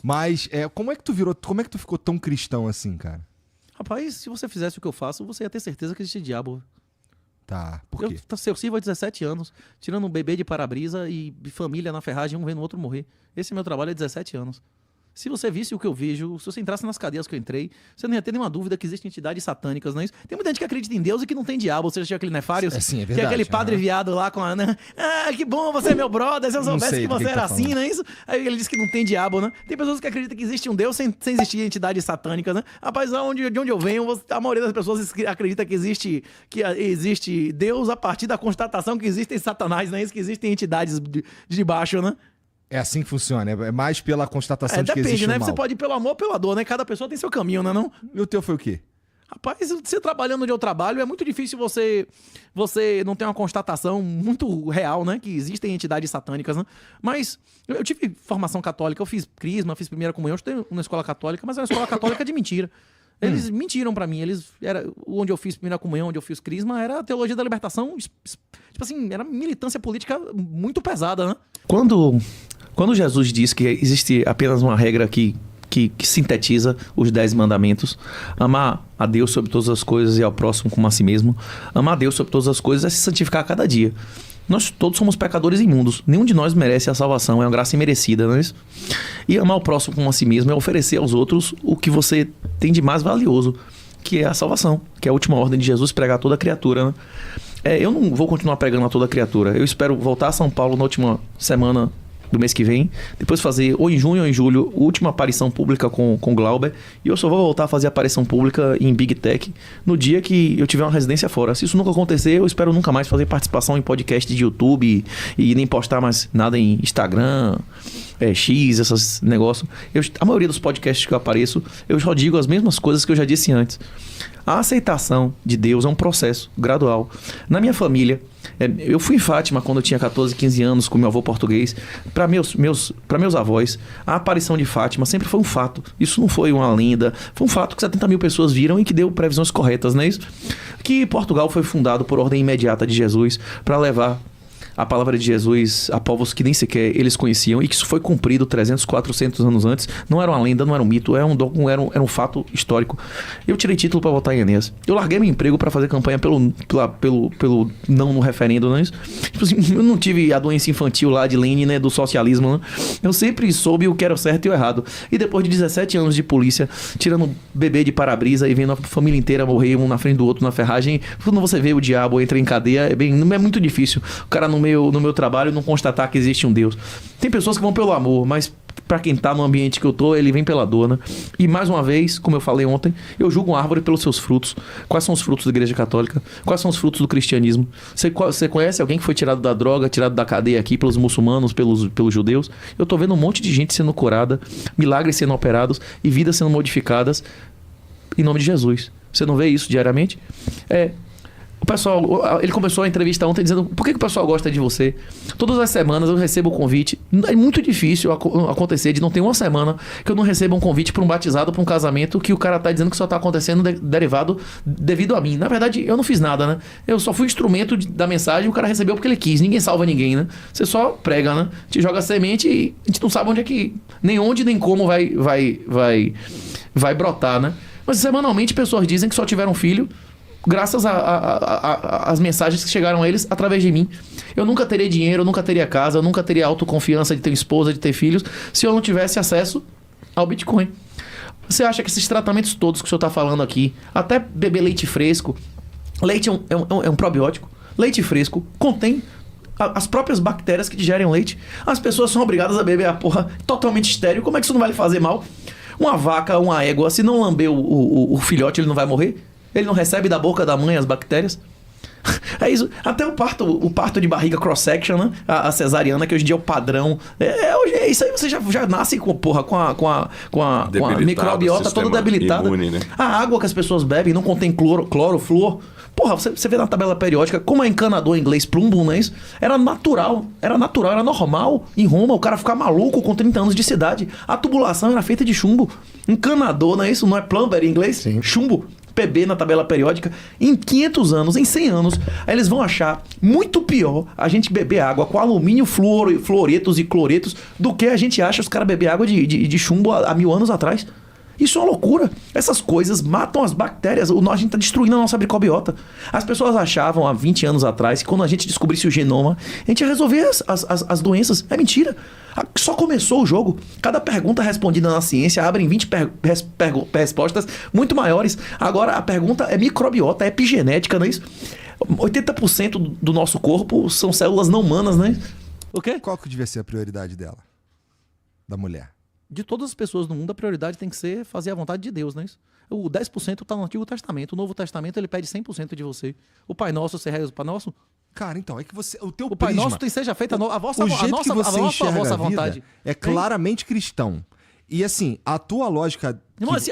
Mas como é que tu ficou tão cristão assim, cara? Rapaz, se você fizesse o que eu faço, você ia ter certeza que existe diabo. Tá, por quê? Eu sirvo há 17 anos, tirando um bebê de para-brisa e família na ferragem, um vendo o outro morrer. Esse meu trabalho há 17 anos. Se você visse o que eu vejo, se você entrasse nas cadeias que eu entrei, você não ia ter nenhuma dúvida que existem entidades satânicas, não é isso? Tem muita gente que acredita em Deus e que não tem diabo. Você já aquele Nefários? Sim, é que é verdade. aquele padre viado lá com a... Né? Que bom, você é meu brother, se eu Não soubesse sei que do que você tá era assim, falando. não é isso? Aí ele diz que não tem diabo, né? Tem pessoas que acreditam que existe um Deus sem existir entidades satânicas, né? Rapaz, de onde eu venho, a maioria das pessoas acredita que existe Deus a partir da constatação que existem satanás, não é isso? Que existem entidades de baixo, né? É assim que funciona? É mais pela constatação de que Depende, existe né? o mal. Você pode ir pelo amor ou pela dor, né? Cada pessoa tem seu caminho, né? Não? E o teu foi o quê? Rapaz, você trabalhando onde eu trabalho, é muito difícil você não ter uma constatação muito real, né? Que existem entidades satânicas, né? Mas eu tive formação católica, eu fiz crisma, fiz primeira comunhão, eu estudei na escola católica, mas é uma escola católica de mentira. Eles mentiram pra mim. Onde eu fiz primeira comunhão, onde eu fiz crisma, era a teologia da libertação. Tipo assim, era militância política muito pesada, né? Quando Jesus diz que existe apenas uma regra que sintetiza os 10 mandamentos, amar a Deus sobre todas as coisas e ao próximo como a si mesmo, amar a Deus sobre todas as coisas é se santificar a cada dia. Nós todos somos pecadores imundos. Nenhum de nós merece a salvação. É uma graça imerecida, não é isso? E amar o próximo como a si mesmo é oferecer aos outros o que você tem de mais valioso, que é a salvação, que é a última ordem de Jesus, pregar a toda criatura, né? Eu não vou continuar pregando a toda criatura. Eu espero voltar a São Paulo na última semana do mês que vem, depois fazer ou em junho ou em julho última aparição pública com Glauber, e eu só vou voltar a fazer aparição pública em Big Tech no dia que eu tiver uma residência fora. Se isso nunca acontecer, eu espero nunca mais fazer participação em podcast de YouTube e nem postar mais nada em Instagram, X, esses negócios. A maioria dos podcasts que eu apareço, eu só digo as mesmas coisas que eu já disse antes. A aceitação de Deus é um processo gradual. Na minha família, eu fui em Fátima quando eu tinha 14, 15 anos com meu avô português. Para meus avós, a aparição de Fátima sempre foi um fato. Isso não foi uma lenda. Foi um fato que 70 mil pessoas viram e que deu previsões corretas, não é isso? Que Portugal foi fundado por ordem imediata de Jesus para levar a palavra de Jesus a povos que nem sequer eles conheciam, e que isso foi cumprido 300, 400 anos antes. Não era uma lenda, não era um mito, era um fato histórico. Eu tirei título para votar em Enéas. Eu larguei meu emprego para fazer campanha pelo não no referendo, não é isso? Tipo assim, eu não tive a doença infantil lá de Lenin, né, do socialismo, né? Eu sempre soube o que era o certo e o errado. E depois de 17 anos de polícia, tirando bebê de para-brisa e vendo a família inteira morrer um na frente do outro na ferragem, quando você vê o diabo entra em cadeia, é muito difícil. O cara no meu trabalho não constatar que existe um Deus. Tem pessoas que vão pelo amor, mas pra quem tá no ambiente que eu tô, ele vem pela dor, né? E mais uma vez, como eu falei ontem, eu julgo uma árvore pelos seus frutos. Quais são os frutos da Igreja Católica? Quais são os frutos do cristianismo? Você conhece alguém que foi tirado da droga, tirado da cadeia aqui pelos muçulmanos, pelos judeus? Eu tô vendo um monte de gente sendo curada, milagres sendo operados e vidas sendo modificadas em nome de Jesus. Você não vê isso diariamente? O pessoal, ele começou a entrevista ontem dizendo: por que o pessoal gosta de você? Todas as semanas eu recebo o convite. É muito difícil acontecer de não ter uma semana que eu não receba um convite para um batizado, para um casamento, que o cara tá dizendo que só tá acontecendo devido a mim. Na verdade, eu não fiz nada, né? Eu só fui instrumento da mensagem e o cara recebeu porque ele quis. Ninguém salva ninguém, né? Você só prega, né? Te joga a semente e a gente não sabe onde é que... Nem onde, nem como vai brotar, né? Mas semanalmente pessoas dizem que só tiveram filho graças às mensagens que chegaram a eles através de mim. Eu nunca teria dinheiro, eu nunca teria casa, eu nunca teria autoconfiança de ter esposa, de ter filhos, se eu não tivesse acesso ao Bitcoin. Você acha que esses tratamentos todos que o senhor está falando aqui, até beber leite fresco, leite é um probiótico, leite fresco contém as próprias bactérias que digerem o leite. As pessoas são obrigadas a beber a porra totalmente estéril. Como é que isso não vai lhe fazer mal? Uma vaca, uma égua, se não lamber o filhote, ele não vai morrer? Ele não recebe da boca da mãe as bactérias? É isso. Até o parto de barriga cross-section, né? A cesariana, que hoje em dia é o padrão. Isso aí você já nasce com a microbiota toda debilitada. Imune, né? A água que as pessoas bebem não contém cloro, flúor. Porra, você vê na tabela periódica como é encanador em inglês, plumbum, não é isso? Era natural, era normal. Em Roma, o cara ficar maluco com 30 anos de idade. A tubulação era feita de chumbo. Encanador, não é isso? Não é plumber em inglês? Sim. Chumbo. PB na tabela periódica, em 500 anos, em 100 anos, aí eles vão achar muito pior a gente beber água com alumínio, fluoretos e cloretos do que a gente acha os caras beber água de chumbo há 1000 anos atrás. Isso é uma loucura. Essas coisas matam as bactérias. A gente está destruindo a nossa microbiota. As pessoas achavam há 20 anos atrás que quando a gente descobrisse o genoma, a gente ia resolver as doenças. É mentira. Só começou o jogo. Cada pergunta respondida na ciência abrem 20 respostas muito maiores. Agora a pergunta é microbiota, é epigenética, não é isso? 80% do nosso corpo são células não humanas, né? O quê? Qual que devia ser a prioridade dela? Da mulher? De todas as pessoas no mundo, a prioridade tem que ser fazer a vontade de Deus, né? O 10% está no Antigo Testamento. O Novo Testamento, ele pede 100% de você. O Pai Nosso, você reza o Pai Nosso? Cara, então, é que você... O teu O Pai prisma, Nosso tem seja feita a vossa o jeito que você enxerga a vida vontade. é claramente cristão. E assim, a tua lógica... Não, assim,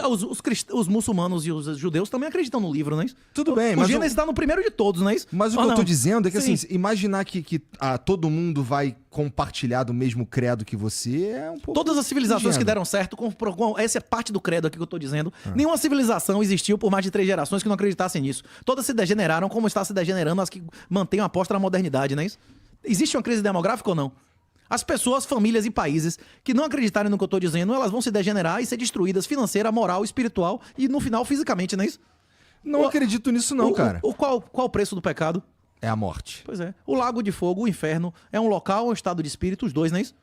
os muçulmanos e os judeus também acreditam no livro, não é isso? Tudo bem, o mas... Gênesis está no primeiro de todos, não é isso? Mas o que eu tô dizendo é que, assim, imaginar que todo mundo vai compartilhar do mesmo credo que você é um pouco... Todas as civilizações que deram certo, essa é parte do credo aqui que eu tô dizendo, nenhuma civilização existiu por mais de 3 gerações que não acreditassem nisso. Todas se degeneraram como está se degenerando as que mantêm a aposta na modernidade, não é isso? Existe uma crise demográfica ou não? As pessoas, famílias e países que não acreditarem no que eu tô dizendo, elas vão se degenerar e ser destruídas financeira, moral, espiritual e, no final, fisicamente, não é isso? Não acredito nisso não, cara. Qual o preço do pecado? É a morte. Pois é. O lago de fogo, o inferno, é um local ou um estado de espírito, os dois, não é isso?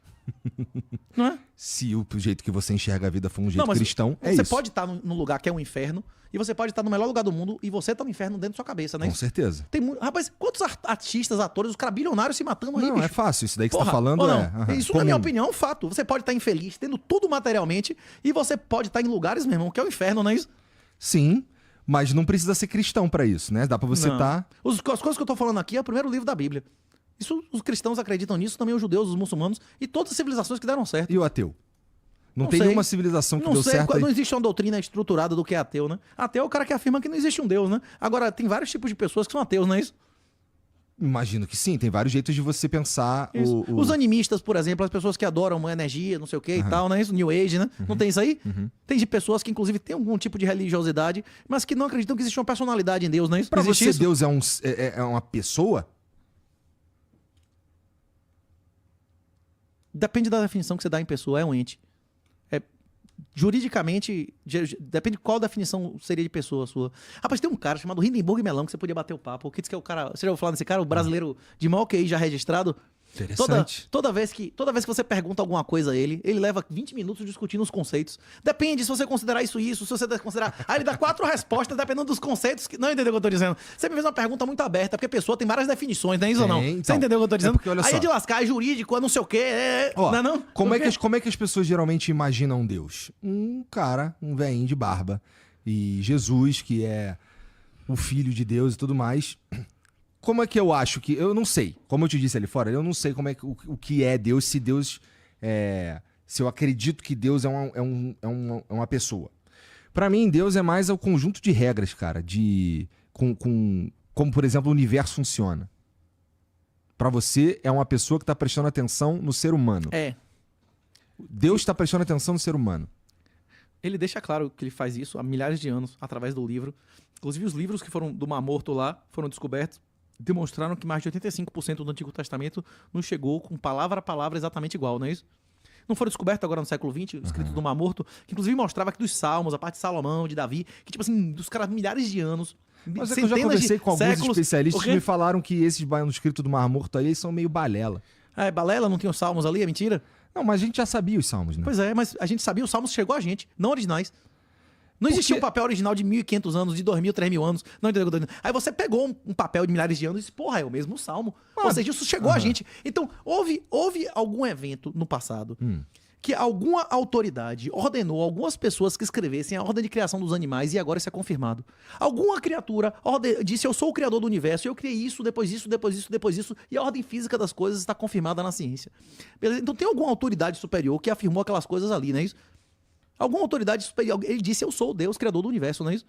Não é? Se o jeito que você enxerga a vida for um jeito cristão, é isso. Você pode estar num lugar que é um inferno e você pode estar no melhor lugar do mundo e você tá no inferno dentro da sua cabeça, né? Com certeza. Rapaz, quantos artistas, atores, os caras bilionários se matando aí, Não, bicho? é fácil. Isso daí que você tá falando Isso, na minha opinião, é um fato. Você pode estar infeliz, tendo tudo materialmente, e você pode estar em lugares, meu irmão, que é o inferno, não é isso? Sim, mas não precisa ser cristão pra isso, né? Dá pra você estar... As coisas que eu tô falando aqui é o primeiro livro da Bíblia. Isso, os cristãos acreditam nisso, também os judeus, os muçulmanos e todas as civilizações que deram certo. E o ateu? Não tem nenhuma civilização que deu certo. Não existe uma doutrina estruturada do que é ateu, né? Ateu é o cara que afirma que não existe um Deus, né? Agora, tem vários tipos de pessoas que são ateus, não é isso? Imagino que sim, tem vários jeitos de você pensar. Os animistas, por exemplo, as pessoas que adoram uma energia, não sei o que e tal, né? Isso, New Age, né? Não tem isso aí? Tem de pessoas que, inclusive, têm algum tipo de religiosidade, mas que não acreditam que existe uma personalidade em Deus, não é isso? Pra você, isso? Deus é uma pessoa? Depende da definição que você dá em pessoa, é um ente. Juridicamente, depende de qual definição seria de pessoa sua. Rapaz, tem um cara chamado Hindenburg Melão que você podia bater o papo. Que diz que é o cara. Você já ouviu falar desse cara? O brasileiro de maior QI já registrado? Interessante. Toda vez que você pergunta alguma coisa a ele leva 20 minutos discutindo os conceitos. Depende se você considerar isso, se você considerar... Aí ele dá 4 respostas dependendo dos conceitos. Não entendeu o que eu tô dizendo? Você me fez uma pergunta muito aberta, porque a pessoa tem várias definições, não é isso ou não? Então, você entendeu o que eu tô dizendo? Porque, olha aí só. é de lascar, é jurídico, é não sei o quê. Ó, não é não? Como é que as pessoas geralmente imaginam Deus? Um cara, um velhinho de barba. E Jesus, que é o filho de Deus e tudo mais... Como é que eu acho que... Eu não sei. Como eu te disse ali fora, eu não sei como é o que é Deus, se Deus é... Se eu acredito que Deus é uma pessoa. Pra mim, Deus é mais o conjunto de regras, cara. Como, por exemplo, o universo funciona. Pra você, é uma pessoa que tá prestando atenção no ser humano. É. Deus tá prestando atenção no ser humano. Ele deixa claro que ele faz isso há milhares de anos, através do livro. Inclusive, os livros que foram do Mar Morto lá, foram descobertos, demonstraram que mais de 85% do Antigo Testamento não chegou com palavra a palavra exatamente igual, não é isso? Não foram descobertos agora no século XX, escritos do Mar Morto, que inclusive mostrava que dos Salmos, a parte de Salomão, de Davi, que tipo assim, dos caras milhares de anos, mas é que eu já conversei com alguns séculos, especialistas que me falaram que esses manuscritos do Mar Morto aí são meio balela. É balela? Não tem os Salmos ali? É mentira? Não, mas a gente já sabia os Salmos, né? Pois é, mas a gente sabia, os Salmos chegou a gente, não originais. Não existia um papel original de 1.500 anos, de 2.000, 3.000 anos. Não entendeu o que eu tô dizendo? Aí você pegou um papel de milhares de anos e disse, porra, é o mesmo salmo. Ou seja, isso chegou a gente. Então, houve algum evento no passado que alguma autoridade ordenou algumas pessoas que escrevessem a ordem de criação dos animais e agora isso é confirmado. Alguma criatura disse, eu sou o criador do universo, eu criei isso, depois isso, depois isso, depois isso, e a ordem física das coisas está confirmada na ciência. Beleza? Então tem alguma autoridade superior que afirmou aquelas coisas ali, não é isso? Alguma autoridade superior, ele disse, eu sou o Deus, criador do universo, não é isso?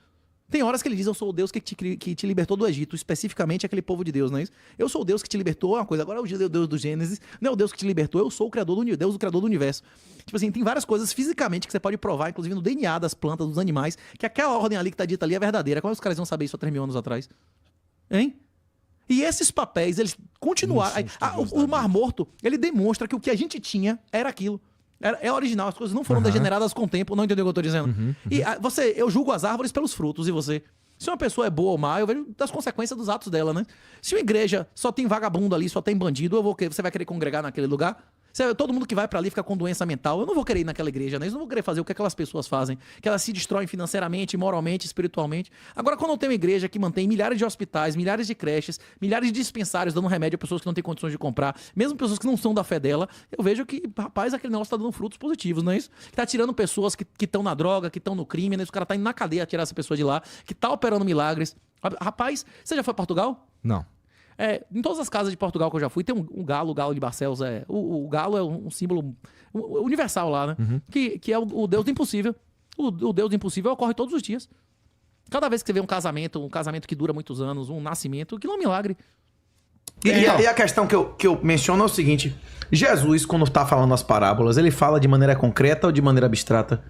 Tem horas que ele diz, eu sou o Deus que te libertou do Egito, especificamente aquele povo de Deus, não é isso? Eu sou o Deus que te libertou, é uma coisa. Agora é o Deus do Gênesis, não é o Deus que te libertou, eu sou o criador do Deus, o criador do universo. Tipo assim, tem várias coisas fisicamente que você pode provar, inclusive no DNA das plantas, dos animais, que aquela ordem ali que tá dita ali é verdadeira. Como é que os caras iam saber isso há 3 mil anos atrás? Hein? E esses papéis, eles continuaram. O Mar Morto, ele demonstra que o que a gente tinha era aquilo. É original, as coisas não foram degeneradas com o tempo, não entendeu o que eu tô dizendo? E eu julgo as árvores pelos frutos, e você? Se uma pessoa é boa ou má, eu vejo das consequências dos atos dela, né? Se uma igreja só tem vagabundo ali, só tem bandido, você vai querer congregar naquele lugar? Todo mundo que vai pra ali fica com doença mental. Eu não vou querer ir naquela igreja, né? Eu não vou querer fazer o que aquelas pessoas fazem. Que elas se destroem financeiramente, moralmente, espiritualmente. Agora, quando eu tenho uma igreja que mantém milhares de hospitais, milhares de creches, milhares de dispensários dando remédio a pessoas que não têm condições de comprar, mesmo pessoas que não são da fé dela, eu vejo que, rapaz, aquele negócio tá dando frutos positivos, não é isso? Que tá tirando pessoas que estão na droga, que estão no crime, né? O cara tá indo na cadeia tirar essa pessoa de lá, que tá operando milagres. Rapaz, você já foi a Portugal? Não. Em todas as casas de Portugal que eu já fui, tem um galo, o galo de Barcelos. O galo é um símbolo universal lá, né? Que é o Deus do impossível. O Deus do impossível ocorre todos os dias. Cada vez que você vê um casamento que dura muitos anos, um nascimento, aquilo é um milagre. E a questão que eu menciono é o seguinte: Jesus, quando tá falando as parábolas, ele fala de maneira concreta ou de maneira abstrata?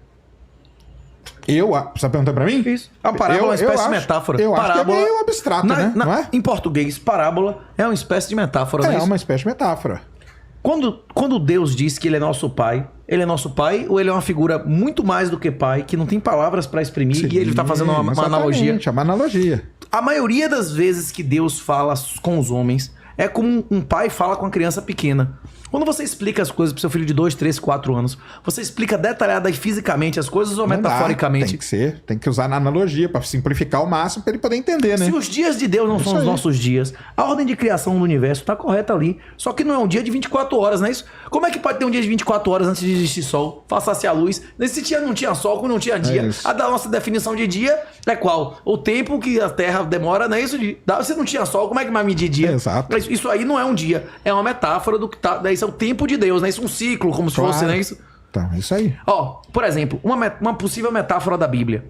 Você perguntou pra mim? Isso. A parábola é uma espécie de metáfora. Eu acho que é Parábola, meio abstrato, né? Não é? Em português, parábola é uma espécie de metáfora. É uma espécie de metáfora. Quando Deus diz que ele é nosso pai ou ele é uma figura muito mais do que pai, que não tem palavras pra exprimir? Sim, e ele tá fazendo uma analogia? É uma analogia. A maioria das vezes que Deus fala com os homens é como um pai fala com a criança pequena. Quando você explica as coisas pro seu filho de 2, 3, 4 anos, você explica detalhada e fisicamente as coisas ou Não metaforicamente? tem que usar na analogia pra simplificar ao máximo pra ele poder entender, né? Se os dias de Deus não são os nossos dias, a ordem de criação do universo tá correta ali. Só que não é um dia de 24 horas, não é isso? Como é que pode ter um dia de 24 horas antes de existir sol? Faça-se a luz. Nesse dia não tinha sol, quando não tinha dia. A da nossa definição de dia é qual? O tempo que a Terra demora, não é isso? Se não tinha sol, como é que vai medir dia? Exato. Isso aí não é um dia. É uma metáfora do que tá... Isso é o tempo de Deus, né? Isso é um ciclo, como se fosse, não é isso? Então, isso aí. Ó, por exemplo, uma possível metáfora da Bíblia.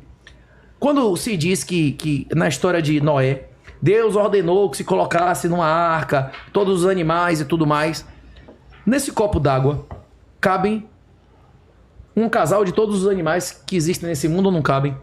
Quando se diz que na história de Noé, Deus ordenou que se colocasse numa arca todos os animais e tudo mais. Nesse copo d'água cabem um casal de todos os animais que existem nesse mundo ou não cabem?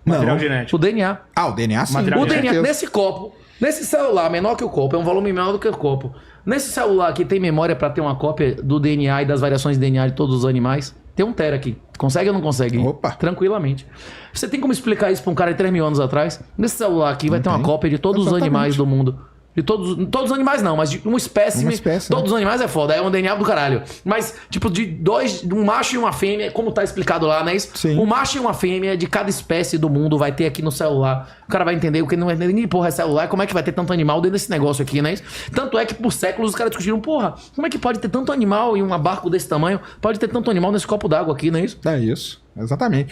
Material genético. O DNA. O DNA sim. Material O DNA, certeza. nesse copo, nesse celular menor que o copo, é um volume menor do que o copo. Nesse celular aqui tem memória pra ter uma cópia do DNA e das variações de DNA de todos os animais? Tem 1 tera aqui. Consegue ou não consegue? Opa. Tranquilamente. Você tem como explicar isso pra um cara de 3 mil anos atrás? Nesse celular aqui vai ter uma cópia de todos os animais do mundo. De todos os animais não, mas de um espécime. Uma espécie, todos os animais é foda, é um DNA do caralho. Mas, tipo, de um macho e uma fêmea, como tá explicado lá, não é isso? Sim. Um macho e uma fêmea de cada espécie do mundo vai ter aqui no celular. O cara vai entender o que não é nem porra é celular, como é que vai ter tanto animal dentro desse negócio aqui, não é isso? Tanto é que por séculos os caras discutiram, porra, como é que pode ter tanto animal em um barco desse tamanho? Pode ter tanto animal nesse copo d'água aqui, não é isso? É isso, exatamente.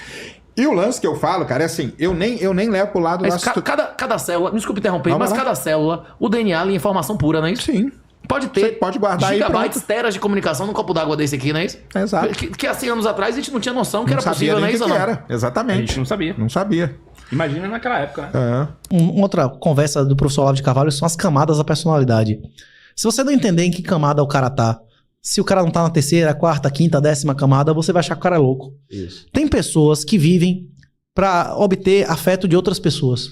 E o lance que eu falo, cara, é assim, eu nem levo pro lado Mas cada célula, me desculpe interromper, Não, mas vai lá. cada célula, o DNA ali é informação pura, não é isso? Sim. Pode ter Você pode guardar aí, gigabytes, pronto. teras de comunicação num copo d'água desse aqui, não é isso? Exato. Que há 100 anos atrás a gente não tinha noção que Não era sabia possível, não nem é o isso que ou não? era. Exatamente. A gente não sabia. Não sabia. Imagina naquela época, né? É. Outra conversa do professor Olavo de Carvalho são as camadas da personalidade. Se você não entender em que camada o cara tá, se o cara não tá na 3ª, 4ª, 5ª, 10ª camada, você vai achar que o cara é louco. Isso. Tem pessoas que vivem pra obter afeto de outras pessoas.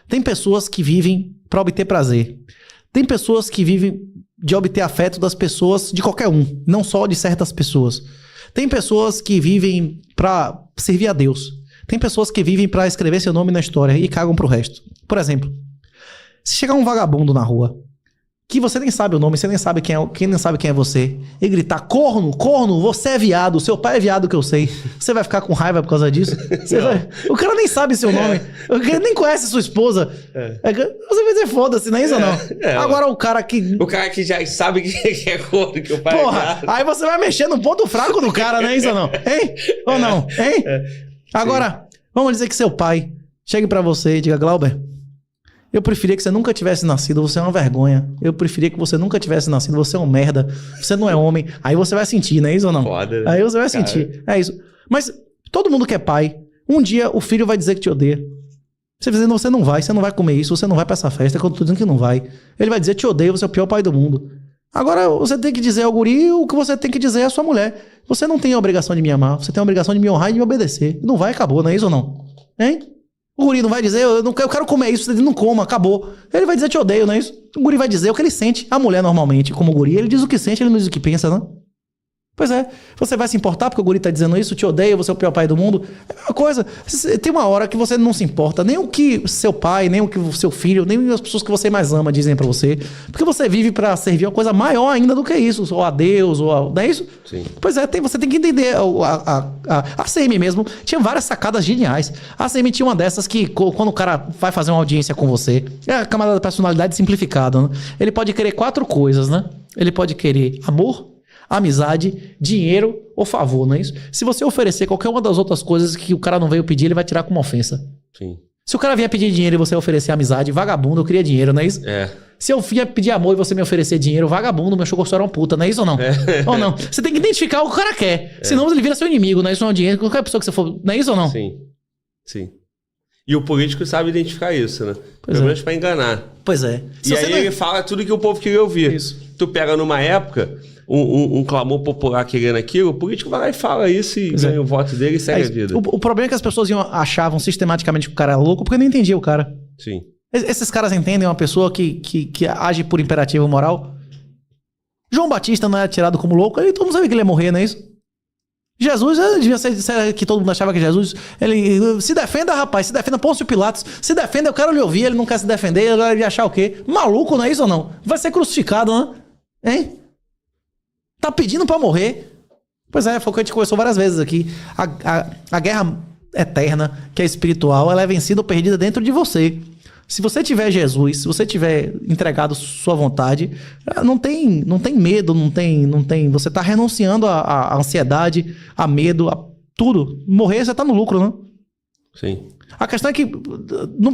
Tem pessoas que vivem pra obter prazer. Tem pessoas que vivem de obter afeto das pessoas, de qualquer um, não só de certas pessoas. Tem pessoas que vivem pra servir a Deus. Tem pessoas que vivem pra escrever seu nome na história e cagam pro resto. Por exemplo, se chegar um vagabundo na rua, que você nem sabe o nome, você nem sabe quem nem sabe quem é você, e gritar, corno, você é viado, seu pai é viado que eu sei, você vai ficar com raiva por causa disso? O cara nem sabe seu nome, o cara nem conhece sua esposa. Você vai dizer foda-se, não é isso ou não? Agora o cara que... O cara que já sabe que é corno, que o pai Porra, é viado. aí você vai mexer no ponto fraco do cara, não é isso ou não? Hein? Ou não? Hein? Agora, vamos dizer que seu pai chegue pra você e diga, Glauber, eu preferia que você nunca tivesse nascido, você é uma vergonha. Eu preferia que você nunca tivesse nascido, você é um merda, você não é homem. Aí você vai sentir, não é isso ou não? Foda, né? Aí você vai sentir, é isso. Mas todo mundo que é pai, um dia o filho vai dizer que te odeia. Você vai dizer, você não vai comer isso, você não vai pra essa festa, quando eu tô dizendo que não vai. Ele vai dizer, te odeio, você é o pior pai do mundo. Agora, você tem que dizer ao guri o que você tem que dizer à sua mulher. Você não tem a obrigação de me amar, você tem a obrigação de me honrar e de me obedecer. Não vai, acabou, não é isso ou não? Hein? O guri não vai dizer, eu quero comer isso, você não coma, acabou. Ele vai dizer, te odeio, não é isso? O guri vai dizer o que ele sente. A mulher, normalmente, como guri, ele diz o que sente, ele não diz o que pensa, não? Pois é, você vai se importar porque o guri tá dizendo isso, te odeio, você é o pior pai do mundo. É a mesma coisa, tem uma hora que você não se importa, nem o que seu pai, nem o que seu filho, nem as pessoas que você mais ama dizem pra você, porque você vive pra servir uma coisa maior ainda do que isso, ou a Deus, não é isso? Sim. Pois é, você tem que entender, a CM mesmo tinha várias sacadas geniais. A CM tinha uma dessas que, quando o cara vai fazer uma audiência com você, é a camada da personalidade simplificada, né? Ele pode querer 4 coisas, né? Ele pode querer amor, amizade, dinheiro ou favor, não é isso? Se você oferecer qualquer uma das outras coisas que o cara não veio pedir, ele vai tirar como ofensa. Sim. Se o cara vier pedir dinheiro e você oferecer amizade, vagabundo, eu queria dinheiro, não é isso? É. Se eu vier pedir amor e você me oferecer dinheiro, vagabundo, meu chocostor é uma puta, não é isso ou não? Ou não? Você tem que identificar o que o cara quer. Senão ele vira seu inimigo, não é isso? Não é dinheiro, qualquer pessoa que você for, não é isso ou não? Sim. Sim. E o político sabe identificar isso, né? Pois Pelo menos pra enganar. Pois é. E aí ele fala tudo que o povo queria ouvir. Isso. Tu pega numa época um clamor popular querendo aquilo, o político vai lá e fala isso e ganha o voto dele e segue a vida. O problema é que as pessoas achavam sistematicamente que o cara era louco porque não entendia o cara. Sim. Esses caras entendem uma pessoa que age por imperativo moral. João Batista não é tirado como louco, todo mundo sabe que ele ia morrer, não é isso? Jesus, devia ser que todo mundo achava que Jesus... Ele se defenda, rapaz, se defenda, Pôncio Pilatos. Se defenda, eu quero lhe ouvir, ele não quer se defender, ele ia achar o quê? Maluco, não é isso ou não? Vai ser crucificado, né? Hein? Tá pedindo pra morrer. Pois é, foi o que a gente conversou várias vezes aqui. A guerra eterna, que é espiritual, ela é vencida ou perdida dentro de você. Se você tiver Jesus, se você tiver entregado sua vontade, não tem medo, não tem. Você tá renunciando à ansiedade, a medo, a tudo. Morrer, você tá no lucro, né? Sim. A questão é que,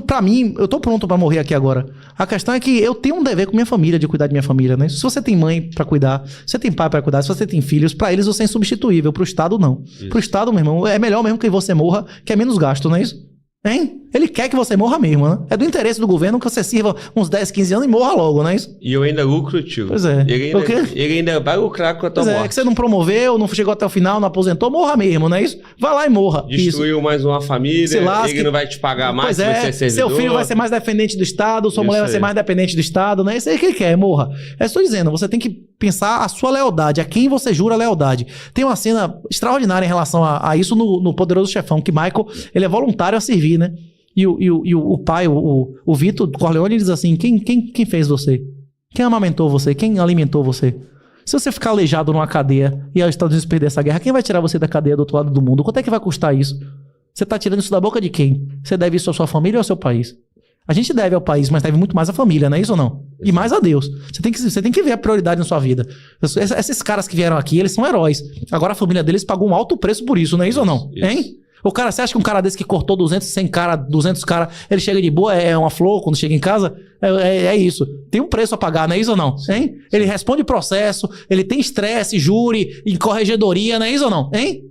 pra mim, eu tô pronto pra morrer aqui agora. A questão é que eu tenho um dever com minha família, de cuidar de minha família, né? Se você tem mãe pra cuidar, se você tem pai pra cuidar, se você tem filhos, pra eles você é insubstituível, pro Estado não. Isso. Pro Estado, meu irmão, é melhor mesmo que você morra, que é menos gasto, não é isso? Hein? Ele quer que você morra mesmo, né? É do interesse do governo que você sirva uns 10, 15 anos e morra logo, não é isso? E eu ainda lucro, tio. Pois é. Ele ainda vai lucrar com a tua morte. É, que você não promoveu, não chegou até o final, não aposentou, morra mesmo, não é isso? Vai lá e morra. Destruiu isso. Mais uma família, ele não vai te pagar mais, pois vai ser servidor. Seu filho vai ser mais dependente do Estado, sua mulher vai ser mais dependente do Estado, né? Isso aí que ele quer, morra. Eu estou dizendo, você tem que pensar a sua lealdade, a quem você jura lealdade. Tem uma cena extraordinária em relação a isso no Poderoso Chefão, que Michael, ele é voluntário a servir, né? E o pai, o Vitor Corleone, diz assim, quem fez você? Quem amamentou você? Quem alimentou você? Se você ficar aleijado numa cadeia e os Estados Unidos perder essa guerra, quem vai tirar você da cadeia do outro lado do mundo? Quanto é que vai custar isso? Você tá tirando isso da boca de quem? Você deve isso à sua família ou ao seu país? A gente deve ao país, mas deve muito mais à família, não é isso ou não? E mais a Deus. Você tem que ver a prioridade na sua vida. Esses caras que vieram aqui, eles são heróis. Agora a família deles pagou um alto preço por isso, não é isso ou não? Hein? O cara, você acha que um cara desse que cortou 200 cara, ele chega de boa, é uma flor quando chega em casa? É isso. Tem um preço a pagar, não é isso ou não? Hein? Ele responde processo, ele tem estresse, júri, em corregedoria, não é isso ou não? Hein?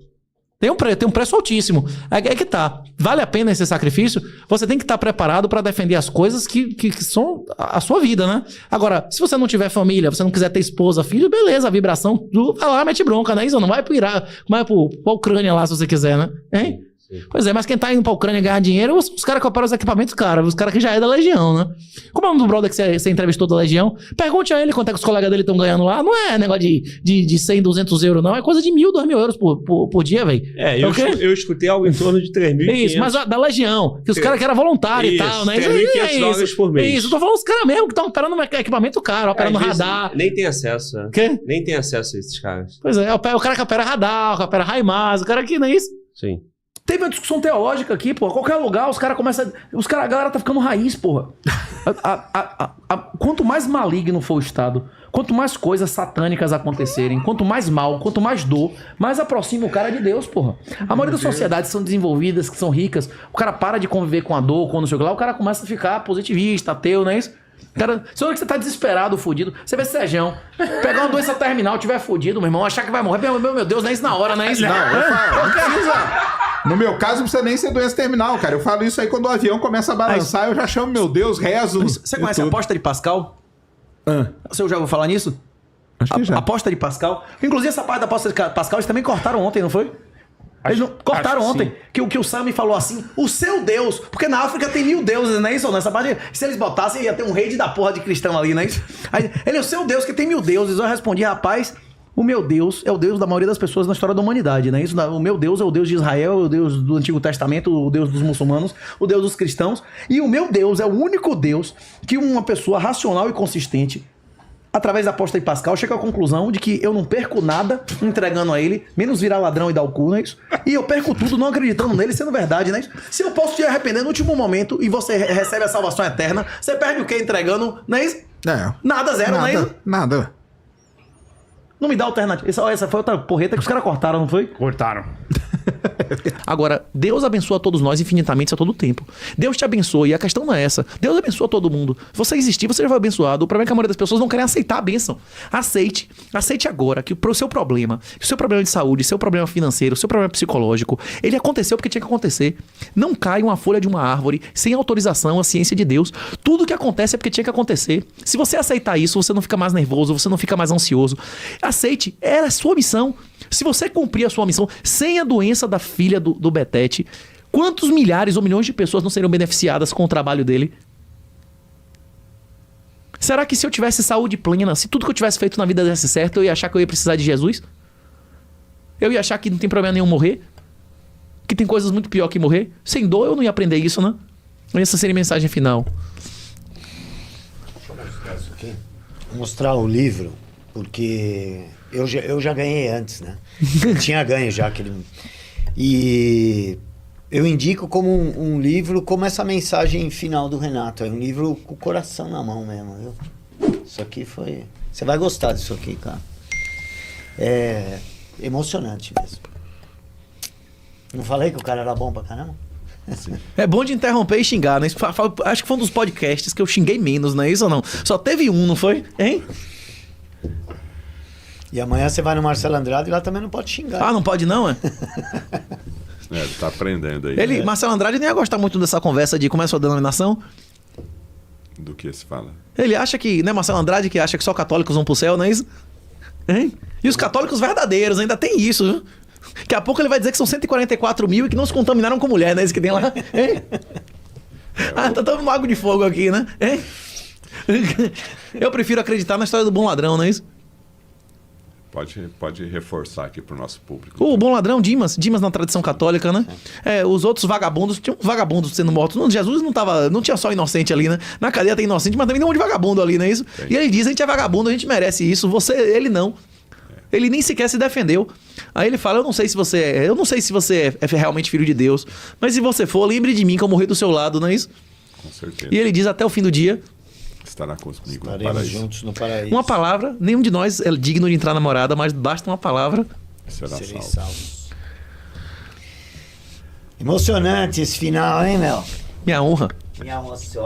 Tem um preço altíssimo. É que tá. Vale a pena esse sacrifício? Você tem que estar preparado para defender as coisas que são a sua vida, né? Agora, se você não tiver família, você não quiser ter esposa, filho, beleza, a vibração, vai lá, mete bronca, né? Isso não vai pro Iraque, vai pra Ucrânia lá, se você quiser, né? Hein? Sim. Pois é, mas quem tá indo pra Ucrânia ganhar dinheiro, os caras que operam os equipamentos caros, os caras que já é da Legião, né? Como é o nome do brother que você entrevistou da Legião? Pergunte a ele quanto é que os colegas dele estão ganhando lá. Não é negócio de 100, 200 euros, não. É coisa de 1.000, 2.000 euros por dia, velho. Eu escutei algo em torno de 3.500. Isso, mas da Legião, que os caras que eram voluntários e tal, né? $3.500 por mês. Isso, eu tô falando os caras mesmo que estão operando equipamento caro, operando radar. Nem tem acesso, né? Quê? Nem tem acesso a esses caras. Pois é, o cara que opera radar, que opera HIMARS, o cara que não é isso? Sim. Teve uma discussão teológica aqui, porra. Qualquer lugar, os caras começam. A galera tá ficando raiz, porra. Quanto mais maligno for o Estado, quanto mais coisas satânicas acontecerem, quanto mais mal, quanto mais dor, mais aproxima o cara de Deus, porra. A maioria das sociedades são desenvolvidas, que são ricas. O cara para de conviver com a dor, quando chega lá, o cara começa a ficar positivista, ateu, não é isso? Cara, se você tá desesperado, fudido, você vê Sérgio, pegar uma doença terminal, tiver fudido, meu irmão, achar que vai morrer, meu Deus, não é isso na hora, não é isso? Não, No meu caso, não precisa nem ser doença terminal, cara. Eu falo isso aí quando o avião começa a balançar, eu já chamo, meu Deus, rezo. Você conhece a aposta de Pascal? Você já ouviu falar nisso? Acho que já. Aposta de Pascal. Inclusive, essa parte da aposta de Pascal, eles também cortaram ontem, não foi? Eles não, cortaram acho que ontem. Que o Sami falou assim, o seu Deus. Porque na África tem 1000 deuses, não é isso? Nessa parte, se eles botassem, ia ter um rei da porra de cristão ali, não é isso? Aí, ele é o seu Deus, que tem 1000 deuses. Eu respondi, rapaz, o meu Deus é o Deus da maioria das pessoas na história da humanidade, não é isso? O meu Deus é o Deus de Israel, o Deus do Antigo Testamento, o Deus dos muçulmanos, o Deus dos cristãos. E o meu Deus é o único Deus que uma pessoa racional e consistente, através da aposta de Pascal, chega à conclusão de que eu não perco nada entregando a ele, menos virar ladrão e dar o cu, não é isso? E eu perco tudo não acreditando nele, sendo verdade, não é isso? Se eu posso te arrepender no último momento e você recebe a salvação eterna, você perde o quê entregando, não é isso? Nada, zero, não é isso? Nada. Não me dá alternativa. Essa foi outra porreta que os caras cortaram, não foi? Cortaram. Agora, Deus abençoa todos nós infinitamente a todo tempo. Deus te abençoa, e a questão não é essa. Deus abençoa todo mundo. Se você existir, você já vai abençoado. O problema é que a maioria das pessoas não querem aceitar a bênção. Aceite. Aceite agora que o seu problema, o seu problema de saúde, o seu problema financeiro, o seu problema psicológico, ele aconteceu porque tinha que acontecer. Não cai uma folha de uma árvore sem autorização, a ciência de Deus. Tudo que acontece é porque tinha que acontecer. Se você aceitar isso, você não fica mais nervoso, você não fica mais ansioso. Aceite. Era a sua missão. Se você cumprir a sua missão sem a doença da filha do Betete, quantos milhares ou milhões de pessoas não seriam beneficiadas com o trabalho dele? Será que se eu tivesse saúde plena, se tudo que eu tivesse feito na vida desse certo, eu ia achar que eu ia precisar de Jesus? Eu ia achar que não tem problema nenhum morrer? Que tem coisas muito pior que morrer? Sem dor eu não ia aprender isso, né? Essa seria a mensagem final. Deixa eu mostrar isso aqui. Vou mostrar o livro, porque eu já ganhei antes, né? Eu tinha ganho já aquele... E eu indico como um livro, como essa mensagem final do Renato. É um livro com o coração na mão mesmo, viu? Isso aqui foi... Você vai gostar disso aqui, cara. É emocionante mesmo. Não falei que o cara era bom pra caramba? É bom de interromper e xingar, né? Acho que foi um dos podcasts que eu xinguei menos, não é isso ou não? Só teve um, não foi? Hein? E amanhã você vai no Marcelo Andrade e lá também não pode xingar. Ah, não pode não, é? Ele tá aprendendo aí. Marcelo Andrade nem ia gostar muito dessa conversa de como é a sua denominação. Do que se fala? Ele acha que, né, Marcelo Andrade, que acha que só católicos vão pro céu, não é isso? Hein? E os católicos verdadeiros, ainda tem isso, viu? Daqui a pouco ele vai dizer que são 144 mil e que não se contaminaram com mulher, né? Isso que tem lá. Hein? Tá tomando água de fogo aqui, né? Hein? Eu prefiro acreditar na história do bom ladrão, não é isso? Pode reforçar aqui pro nosso público. O bom ladrão, Dimas na tradição católica, né? Os outros vagabundos, tinham vagabundos sendo mortos. Jesus não tinha só inocente ali, né? Na cadeia tem inocente, mas também tem um monte de vagabundo ali, não é isso? Tem. E ele diz, a gente é vagabundo, a gente merece isso. Ele não. Ele nem sequer se defendeu. Aí ele fala, eu não sei se você é realmente filho de Deus, mas se você for, lembre de mim que eu morri do seu lado, não é isso? Com certeza. E ele diz, até o fim do dia, estará comigo no Estaremos paraíso. juntos no paraíso. uma palavra, nenhum de nós é digno de entrar na morada, mas basta uma palavra. Será Serei salvo. salvos. Emocionante esse final, hein, Mel? Minha honra. Minha emoção.